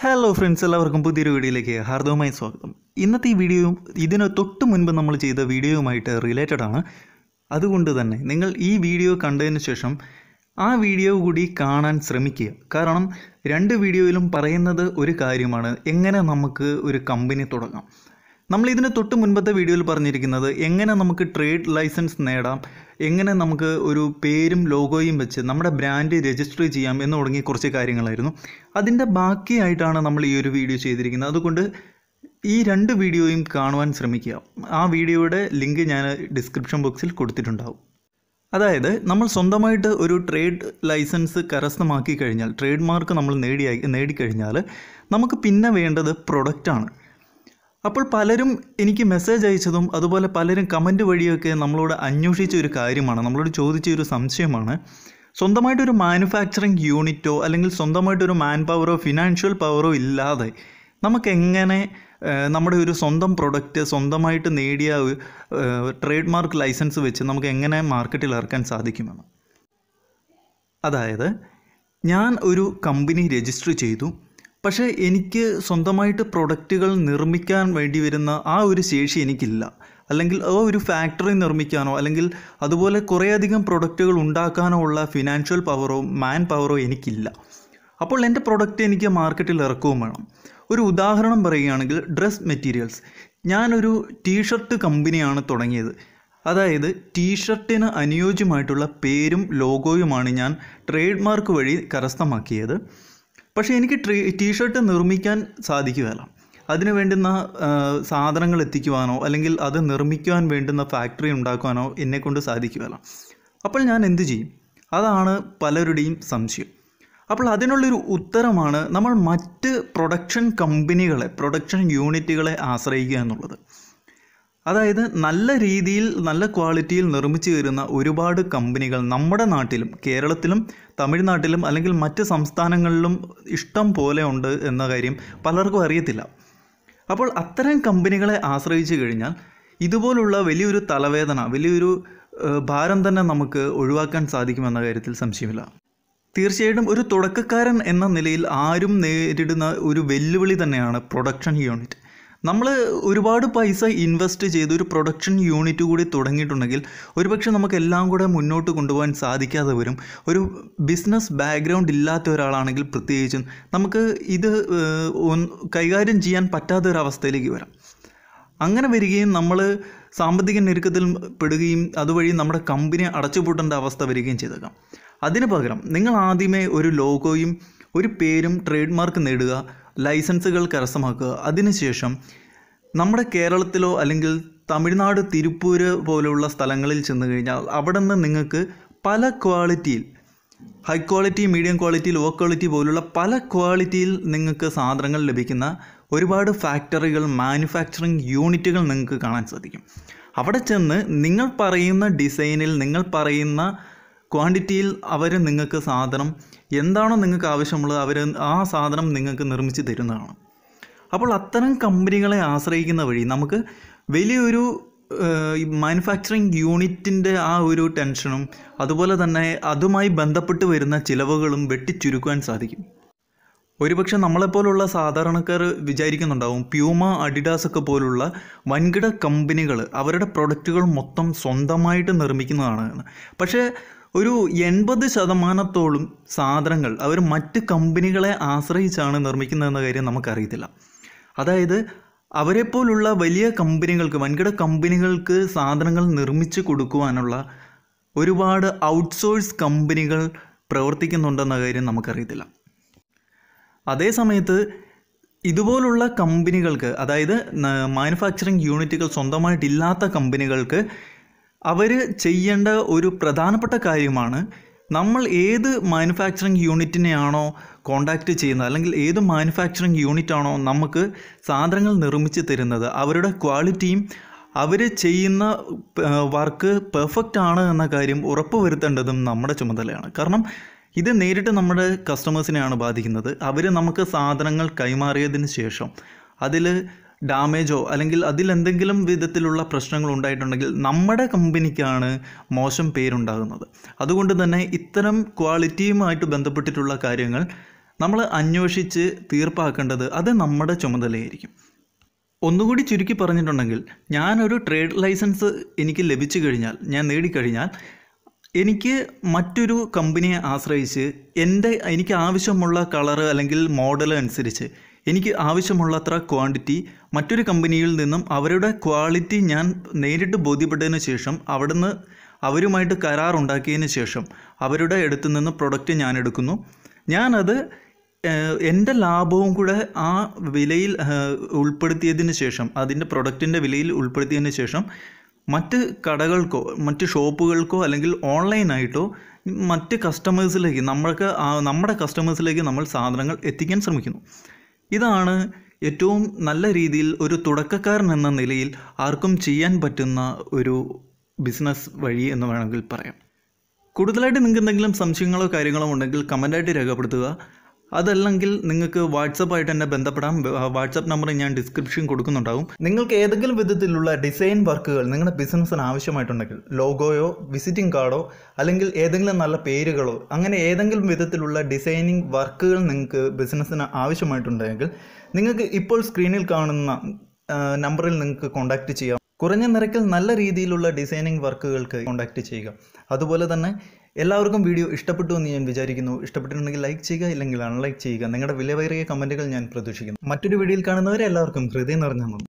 Hello friends, എല്ലാവർക്കും പുതിയൊരു വീഡിയോയിലേക്ക് ഹാർദവമായി സ്വാഗതം. ഇന്നത്തെ ഈ വീഡിയോയും ഇതിന് തൊട്ട് മുൻപ് നമ്മൾ ചെയ്ത വീഡിയോയുമായിട്ട് റിലേറ്റഡ് ആണ്. അതുകൊണ്ട് തന്നെ നിങ്ങൾ ഈ വീഡിയോ കണ്ടതിന് ശേഷം ആ വീഡിയോ കൂടി കാണാൻ ശ്രമിക്കുക. കാരണം രണ്ട് വീഡിയോയിലും പറയുന്നത് ഒരു കാര്യമാണ്, എങ്ങനെ നമുക്ക് ഒരു കമ്പനി തുടങ്ങാം. നമ്മൾ ഇതിന് തൊട്ട് മുൻപത്തെ വീഡിയോയിൽ പറഞ്ഞിരിക്കുന്നത് എങ്ങനെ നമുക്ക് ട്രേഡ് ലൈസൻസ് നേടാം, എങ്ങനെ നമുക്ക് ഒരു പേരും ലോഗോയും വെച്ച് നമ്മുടെ ബ്രാൻഡ് രജിസ്റ്റർ ചെയ്യാം എന്ന് തുടങ്ങിയ കുറച്ച് കാര്യങ്ങളായിരുന്നു. അതിൻ്റെ ബാക്കിയായിട്ടാണ് നമ്മൾ ഈ ഒരു വീഡിയോ ചെയ്തിരിക്കുന്നത്. അതുകൊണ്ട് ഈ രണ്ട് വീഡിയോയും കാണുവാൻ ശ്രമിക്കുക. ആ വീഡിയോയുടെ ലിങ്ക് ഞാൻ ഡിസ്ക്രിപ്ഷൻ ബോക്സിൽ കൊടുത്തിട്ടുണ്ടാവും. അതായത് നമ്മൾ സ്വന്തമായിട്ട് ഒരു ട്രേഡ് ലൈസൻസ് കരസ്ഥമാക്കി കഴിഞ്ഞാൽ, ട്രേഡ് മാർക്ക് നമ്മൾ നേടിക്കഴിഞ്ഞാൽ നമുക്ക് പിന്നെ വേണ്ടത് പ്രൊഡക്റ്റാണ്. അപ്പോൾ പലരും എനിക്ക് മെസ്സേജ് അയച്ചതും അതുപോലെ പലരും കമൻറ്റ് വഴിയൊക്കെ നമ്മളോട് അന്വേഷിച്ച ഒരു കാര്യമാണ്, നമ്മളോട് ചോദിച്ച ഒരു സംശയമാണ്, സ്വന്തമായിട്ടൊരു മാനുഫാക്ചറിങ് യൂണിറ്റോ അല്ലെങ്കിൽ സ്വന്തമായിട്ടൊരു മാൻ പവറോ ഫിനാൻഷ്യൽ പവറോ ഇല്ലാതെ നമുക്കെങ്ങനെ നമ്മുടെ ഒരു സ്വന്തം പ്രൊഡക്റ്റ് സ്വന്തമായിട്ട് നേടിയ ട്രേഡ് മാർക്ക് ലൈസൻസ് വെച്ച് നമുക്ക് എങ്ങനെ മാർക്കറ്റിൽ ഇറക്കാൻ സാധിക്കുമെന്ന്. അതായത് ഞാൻ ഒരു കമ്പനി രജിസ്റ്റർ ചെയ്തു, പക്ഷേ എനിക്ക് സ്വന്തമായിട്ട് പ്രൊഡക്റ്റുകൾ നിർമ്മിക്കാൻ വേണ്ടി വരുന്ന ആ ഒരു ശേഷി എനിക്കില്ല, അല്ലെങ്കിൽ ആ ഒരു ഫാക്ടറി നിർമ്മിക്കാനോ അല്ലെങ്കിൽ അതുപോലെ കുറേയധികം പ്രൊഡക്റ്റുകൾ ഉണ്ടാക്കാനോ ഉള്ള ഫിനാൻഷ്യൽ പവറോ മാൻ പവറോ എനിക്കില്ല. അപ്പോൾ എൻ്റെ പ്രൊഡക്റ്റ് എനിക്ക് മാർക്കറ്റിൽ ഇറക്കുകയും വേണം. ഒരു ഉദാഹരണം പറയുകയാണെങ്കിൽ ഡ്രസ് മെറ്റീരിയൽസ്. ഞാനൊരു ടീഷർട്ട് കമ്പനിയാണ് തുടങ്ങിയത്. അതായത് ടീഷർട്ടിന് അനുയോജ്യമായിട്ടുള്ള പേരും ലോഗോയുമാണ് ഞാൻ ട്രേഡ് മാർക്ക് വഴി കരസ്ഥമാക്കിയത്. പക്ഷേ എനിക്ക് ടീഷർട്ട് നിർമ്മിക്കാൻ സാധിക്കുകയില്ല. അതിന് വേണ്ടുന്ന സാധനങ്ങൾ എത്തിക്കുവാനോ അല്ലെങ്കിൽ അത് നിർമ്മിക്കുവാൻ വേണ്ടുന്ന ഫാക്ടറി ഉണ്ടാക്കുവാനോ എന്നെക്കൊണ്ട് സാധിക്കുകയില്ല. അപ്പോൾ ഞാൻ എന്തു ചെയ്യും? അതാണ് പലരുടെയും സംശയം. അപ്പോൾ അതിനുള്ളൊരു ഉത്തരമാണ് നമ്മൾ മറ്റ് പ്രൊഡക്ഷൻ കമ്പനികളെ, പ്രൊഡക്ഷൻ യൂണിറ്റുകളെ ആശ്രയിക്കുക എന്നുള്ളത്. അതായത് നല്ല രീതിയിൽ നല്ല ക്വാളിറ്റിയിൽ നിർമ്മിച്ചു വരുന്ന ഒരുപാട് കമ്പനികൾ നമ്മുടെ നാട്ടിലും കേരളത്തിലും തമിഴ്നാട്ടിലും അല്ലെങ്കിൽ മറ്റ് സംസ്ഥാനങ്ങളിലും ഇഷ്ടം പോലെ ഉണ്ട് എന്ന കാര്യം പലർക്കും അറിയത്തില്ല. അപ്പോൾ അത്തരം കമ്പനികളെ ആശ്രയിച്ചു കഴിഞ്ഞാൽ ഇതുപോലുള്ള വലിയൊരു തലവേദന, വലിയൊരു ഭാരം തന്നെ നമുക്ക് ഒഴിവാക്കാൻ സാധിക്കുമെന്ന കാര്യത്തിൽ സംശയമില്ല. തീർച്ചയായിട്ടും ഒരു തുടക്കക്കാരൻ എന്ന നിലയിൽ ആരും നേരിടുന്ന ഒരു വെല്ലുവിളി തന്നെയാണ് പ്രൊഡക്ഷൻ യൂണിറ്റ്. നമ്മൾ ഒരുപാട് പൈസ ഇൻവെസ്റ്റ് ചെയ്ത് ഒരു പ്രൊഡക്ഷൻ യൂണിറ്റ് കൂടി തുടങ്ങിയിട്ടുണ്ടെങ്കിൽ ഒരുപക്ഷെ നമുക്ക് എല്ലാം കൂടെ മുന്നോട്ട് കൊണ്ടുപോകാൻ സാധിക്കാതെ വരും. ഒരു ബിസിനസ് ബാക്ക്ഗ്രൗണ്ട് ഇല്ലാത്ത ഒരാളാണെങ്കിൽ പ്രത്യേകിച്ചും നമുക്ക് ഇത് കൈകാര്യം ചെയ്യാൻ പറ്റാത്തൊരവസ്ഥയിലേക്ക് വരാം. അങ്ങനെ വരികയും നമ്മൾ സാമ്പത്തിക ഞെരുക്കത്തിൽ പെടുകയും അതുവഴി നമ്മുടെ കമ്പനി അടച്ചുപൂട്ടേണ്ട അവസ്ഥ വരികയും ചെയ്തേക്കാം. അതിന് പകരം നിങ്ങൾ ആദ്യമേ ഒരു ലോഗോയും ഒരു പേരും ട്രേഡ് മാർക്ക് നേടുക, ലൈസൻസുകൾ കരസ്ഥമാക്കുക. അതിനുശേഷം നമ്മുടെ കേരളത്തിലോ അല്ലെങ്കിൽ തമിഴ്നാട് തിരുപ്പൂര് പോലുള്ള സ്ഥലങ്ങളിൽ ചെന്ന് കഴിഞ്ഞാൽ അവിടെ നിന്ന് നിങ്ങൾക്ക് പല ക്വാളിറ്റിയിൽ, high quality, medium quality, low quality പോലുള്ള പല ക്വാളിറ്റിയിൽ നിങ്ങൾക്ക് സാധനങ്ങൾ ലഭിക്കുന്ന ഒരുപാട് ഫാക്ടറികൾ, മാനുഫാക്ചറിങ് യൂണിറ്റുകൾ നിങ്ങൾക്ക് കാണാൻ സാധിക്കും. അവിടെ ചെന്ന് നിങ്ങൾ പറയുന്ന ഡിസൈനിൽ, നിങ്ങൾ പറയുന്ന ക്വാണ്ടിറ്റിയിൽ അവർ നിങ്ങൾക്ക് സാധനം എന്താണോ നിങ്ങൾക്ക് ആവശ്യമുള്ളത് അവർ ആ സാധനം നിങ്ങൾക്ക് നിർമ്മിച്ച് തരുന്നതാണ്. അപ്പോൾ അത്തരം കമ്പനികളെ ആശ്രയിക്കുന്ന വഴി നമുക്ക് വലിയൊരു മാനുഫാക്ചറിങ് യൂണിറ്റിൻ്റെ ആ ഒരു ടെൻഷനും അതുപോലെ തന്നെ അതുമായി ബന്ധപ്പെട്ട് വരുന്ന ചിലവുകളും വെട്ടിച്ചുരുക്കുവാൻ സാധിക്കും. ഒരുപക്ഷെ നമ്മളെപ്പോലുള്ള സാധാരണക്കാർ വിചാരിക്കുന്നുണ്ടാവും പ്യൂമ, അഡിഡാസ് ഒക്കെ പോലുള്ള വൻകിട കമ്പനികൾ അവരുടെ പ്രൊഡക്റ്റുകൾ മൊത്തം സ്വന്തമായിട്ട് നിർമ്മിക്കുന്നതാണ്. പക്ഷേ ഒരു 80% സാധനങ്ങൾ അവർ മറ്റ് കമ്പനികളെ ആശ്രയിച്ചാണ് നിർമ്മിക്കുന്നതെന്ന കാര്യം നമുക്കറിയത്തില്ല. അതായത് അവരെപ്പോലുള്ള വലിയ കമ്പനികൾക്ക്, വൻകിട കമ്പനികൾക്ക് സാധനങ്ങൾ നിർമ്മിച്ച് കൊടുക്കുവാനുള്ള ഒരുപാട് ഔട്ട്സോഴ്സ് കമ്പനികൾ പ്രവർത്തിക്കുന്നുണ്ടെന്ന കാര്യം നമുക്കറിയത്തില്ല. അതേസമയത്ത് ഇതുപോലുള്ള കമ്പനികൾക്ക്, അതായത് മാനുഫാക്ചറിങ് യൂണിറ്റുകൾ സ്വന്തമായിട്ടില്ലാത്ത കമ്പനികൾക്ക് അവർ ചെയ്യേണ്ട ഒരു പ്രധാനപ്പെട്ട കാര്യമാണ്, നമ്മൾ ഏത് മാനുഫാക്ചറിങ് യൂണിറ്റിനെയാണോ കോണ്ടാക്റ്റ് ചെയ്യുന്നത് അല്ലെങ്കിൽ ഏത് മാനുഫാക്ചറിങ് യൂണിറ്റാണോ നമുക്ക് സാധനങ്ങൾ നിർമ്മിച്ച് തരുന്നത് അവരുടെ ക്വാളിറ്റിയും അവർ ചെയ്യുന്ന വർക്ക് പെർഫെക്റ്റ് ആണ് എന്ന കാര്യം ഉറപ്പുവരുത്തേണ്ടതും നമ്മുടെ ചുമതലയാണ്. കാരണം ഇത് നേരിട്ട് നമ്മുടെ കസ്റ്റമേഴ്സിനെയാണ് ബാധിക്കുന്നത്. അവർ നമുക്ക് സാധനങ്ങൾ കൈമാറിയതിന് ശേഷം അതിൽ ഡാമേജോ അല്ലെങ്കിൽ അതിലെന്തെങ്കിലും വിധത്തിലുള്ള പ്രശ്നങ്ങൾ ഉണ്ടായിട്ടുണ്ടെങ്കിൽ നമ്മുടെ കമ്പനിക്കാണ് മോശം പേരുണ്ടാകുന്നത്. അതുകൊണ്ട് തന്നെ ഇത്തരം ക്വാളിറ്റിയുമായിട്ട് ബന്ധപ്പെട്ടിട്ടുള്ള കാര്യങ്ങൾ നമ്മൾ അന്വേഷിച്ച് തീർപ്പാക്കേണ്ടത് അത് നമ്മുടെ ചുമതലയായിരിക്കും. ഒന്നുകൂടി ചുരുക്കി പറഞ്ഞിട്ടുണ്ടെങ്കിൽ, ഞാനൊരു ട്രേഡ് ലൈസൻസ് എനിക്ക് ലഭിച്ചു കഴിഞ്ഞാൽ, ഞാൻ നേടിക്കഴിഞ്ഞാൽ, എനിക്ക് മറ്റൊരു കമ്പനിയെ ആശ്രയിച്ച് എനിക്ക് ആവശ്യമുള്ള കളറ് അല്ലെങ്കിൽ മോഡൽ അനുസരിച്ച് എനിക്ക് ആവശ്യമുള്ളത്ര ക്വാണ്ടിറ്റി മറ്റൊരു കമ്പനിയിൽ നിന്നും അവരുടെ ക്വാളിറ്റി ഞാൻ നേരിട്ട് ബോധ്യപ്പെട്ടതിന് ശേഷം അവിടുന്ന് അവരുമായിട്ട് കരാറുണ്ടാക്കിയതിന് ശേഷം അവരുടെ അടുത്ത് നിന്ന് പ്രൊഡക്റ്റ് ഞാൻ എടുക്കുന്നു. ഞാനത് എൻ്റെ ലാഭവും കൂടെ ആ വിലയിൽ ഉൾപ്പെടുത്തിയതിന് ശേഷം, അതിൻ്റെ പ്രൊഡക്റ്റിൻ്റെ വിലയിൽ ഉൾപ്പെടുത്തിയതിന് ശേഷം മറ്റ് കടകൾക്കോ മറ്റ് ഷോപ്പുകൾക്കോ അല്ലെങ്കിൽ ഓൺലൈനായിട്ടോ മറ്റ് കസ്റ്റമേഴ്സിലേക്ക് നമ്മുടെ കസ്റ്റമേഴ്സിലേക്ക് നമ്മൾ സാധനങ്ങൾ എത്തിക്കാൻ ശ്രമിക്കുന്നു. ഇതാണ് ഏറ്റവും നല്ല രീതിയിൽ ഒരു തുടക്കക്കാരൻ എന്ന നിലയിൽ ആർക്കും ചെയ്യാൻ പറ്റുന്ന ഒരു ബിസിനസ് വഴി എന്ന് വേണമെങ്കിൽ പറയാം. കൂടുതലായിട്ട് നിങ്ങൾക്ക് എന്തെങ്കിലും സംശയങ്ങളോ കാര്യങ്ങളോ ഉണ്ടെങ്കിൽ കമൻറ്റായിട്ട് രേഖപ്പെടുത്തുക. അതല്ലെങ്കിൽ നിങ്ങൾക്ക് വാട്സപ്പായിട്ട് എന്നെ ബന്ധപ്പെടാം. വാട്സപ്പ് നമ്പർ ഞാൻ ഡിസ്ക്രിപ്ഷൻ കൊടുക്കുന്നുണ്ടാവും. നിങ്ങൾക്ക് ഏതെങ്കിലും വിധത്തിലുള്ള ഡിസൈൻ വർക്കുകൾ നിങ്ങളുടെ ബിസിനസ്സിന് ആവശ്യമായിട്ടുണ്ടെങ്കിൽ, ലോഗോയോ വിസിറ്റിംഗ് കാർഡോ അല്ലെങ്കിൽ ഏതെങ്കിലും നല്ല പേരുകളോ അങ്ങനെ ഏതെങ്കിലും വിധത്തിലുള്ള ഡിസൈനിങ് വർക്കുകൾ നിങ്ങൾക്ക് ബിസിനസ്സിന് ആവശ്യമായിട്ടുണ്ടെങ്കിൽ നിങ്ങൾക്ക് ഇപ്പോൾ സ്ക്രീനിൽ കാണുന്ന നമ്പറിൽ നിങ്ങൾക്ക് കോൺടാക്റ്റ് ചെയ്യാം. കുറഞ്ഞ നിരക്കിൽ നല്ല രീതിയിലുള്ള ഡിസൈനിങ് വർക്കുകൾക്ക് കോൺടാക്റ്റ് ചെയ്യുക. അതുപോലെ തന്നെ എല്ലാവർക്കും വീഡിയോ ഇഷ്ടപ്പെട്ടു എന്ന് ഞാൻ വിചാരിക്കുന്നു. ഇഷ്ടപ്പെട്ടിട്ടുണ്ടെങ്കിൽ ലൈക്ക് ചെയ്യുക, ഇല്ലെങ്കിൽ അൺലൈക്ക് ചെയ്യുക. നിങ്ങളുടെ വിലയേറിയ കമൻറ്റുകൾ ഞാൻ പ്രതീക്ഷിക്കുന്നു. മറ്റൊരു വീഡിയോയിൽ കാണുന്നവരെ എല്ലാവർക്കും ഹൃദയം നിറഞ്ഞ നന്ദി.